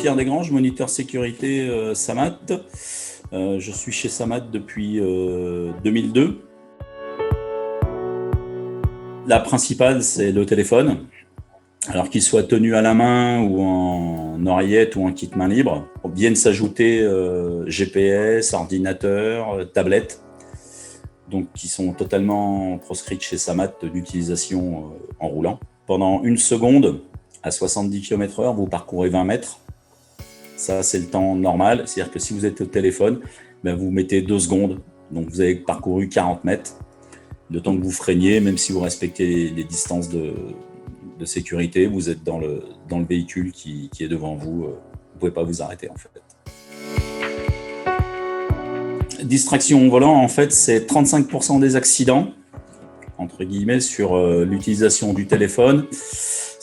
Pierre Desgranges, moniteur sécurité SAMAT. Je suis chez SAMAT depuis 2002. La principale, c'est le téléphone. Alors qu'il soit tenu à la main ou en oreillette ou en kit main libre, viennent s'ajouter GPS, ordinateur, tablette, donc qui sont totalement proscrites chez SAMAT d'utilisation en roulant. Pendant une seconde, à 70 km/h, vous parcourez 20 mètres. Ça, c'est le temps normal. C'est-à-dire que si vous êtes au téléphone, vous mettez 2 secondes. Donc, vous avez parcouru 40 mètres. Le temps que vous freiniez, même si vous respectez les distances de sécurité, vous êtes dans le véhicule qui est devant vous. Vous ne pouvez pas vous arrêter, en fait. Distraction au volant, en fait, c'est 35% des accidents, entre guillemets, sur l'utilisation du téléphone.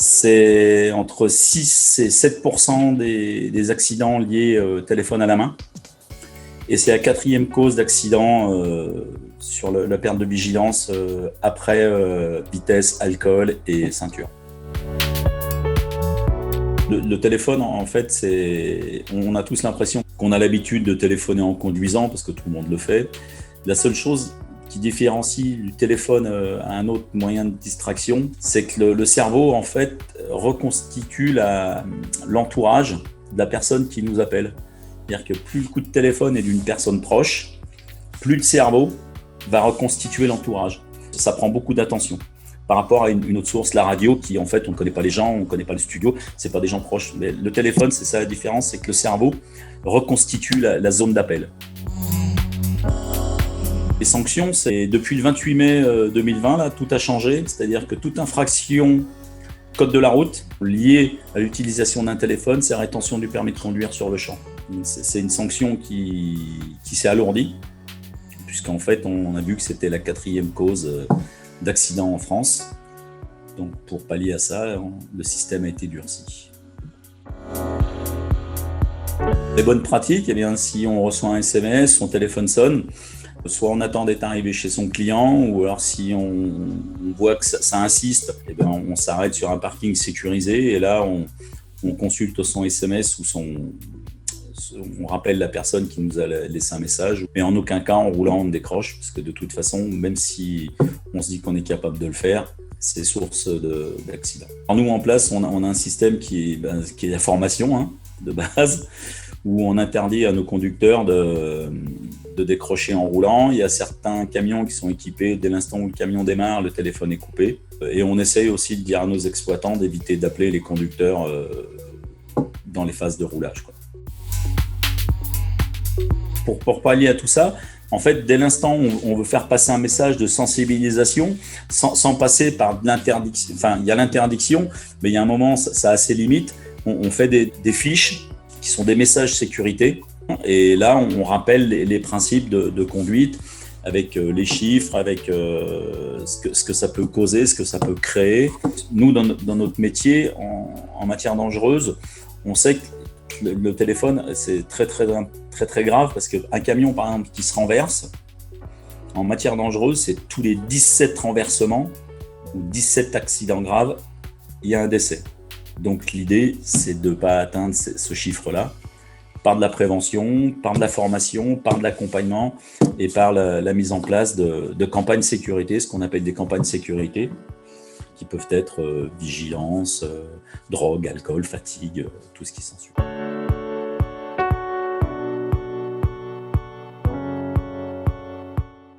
C'est entre 6 et 7% des accidents liés au téléphone à la main. Et c'est la 4e cause d'accident sur la perte de vigilance après vitesse, alcool et ceinture. Le téléphone, en fait, on a tous l'impression qu'on a l'habitude de téléphoner en conduisant parce que tout le monde le fait. La seule chose qui différencie du téléphone à un autre moyen de distraction, c'est que le cerveau, en fait, reconstitue l'entourage de la personne qui nous appelle. C'est-à-dire que plus le coup de téléphone est d'une personne proche, plus le cerveau va reconstituer l'entourage. Ça prend beaucoup d'attention. Par rapport à une autre source, la radio, qui en fait on ne connaît pas les gens, on ne connaît pas le studio, c'est pas des gens proches. Mais le téléphone, c'est ça la différence, c'est que le cerveau reconstitue la zone d'appel. Les sanctions, c'est depuis le 28 mai 2020, là, tout a changé. C'est-à-dire que toute infraction code de la route liée à l'utilisation d'un téléphone, c'est rétention du permis de conduire sur le champ. C'est une sanction qui s'est alourdie, puisqu'en fait on a vu que c'était la 4e cause d'accident en France. Donc pour pallier à ça, le système a été durci. Les bonnes pratiques, eh bien, si on reçoit un SMS, son téléphone sonne, soit on attend d'être arrivé chez son client, ou alors si on voit que ça insiste, eh bien, on s'arrête sur un parking sécurisé et là on consulte son SMS ou on rappelle la personne qui nous a laissé un message, mais en aucun cas en roulant on décroche, parce que de toute façon, même si on se dit qu'on est capable de le faire, c'est source d'accident. Alors nous, en place, on a un système qui est la formation de base, où on interdit à nos conducteurs de décrocher en roulant. Il y a certains camions qui sont équipés, dès l'instant où le camion démarre, le téléphone est coupé. Et on essaye aussi de dire à nos exploitants d'éviter d'appeler les conducteurs dans les phases de roulage, quoi. Pour pallier à tout ça, en fait, dès l'instant où on veut faire passer un message de sensibilisation, sans passer par l'interdiction, enfin, il y a l'interdiction, mais il y a un moment, ça a ses limites. On fait des fiches qui sont des messages sécurité, et là, on rappelle les principes de conduite avec les chiffres, avec ce que ça peut causer, ce que ça peut créer. Nous, dans notre métier, en matière dangereuse, on sait que le téléphone, c'est très grave, parce qu'un camion, par exemple, qui se renverse, en matière dangereuse, c'est tous les 17 renversements ou 17 accidents graves, il y a un décès. Donc l'idée, c'est de ne pas atteindre ce chiffre-là par de la prévention, par de la formation, par de l'accompagnement et par la mise en place de campagnes sécurité, ce qu'on appelle des campagnes sécurité, qui peuvent être vigilance, drogue, alcool, fatigue, tout ce qui s'ensuit.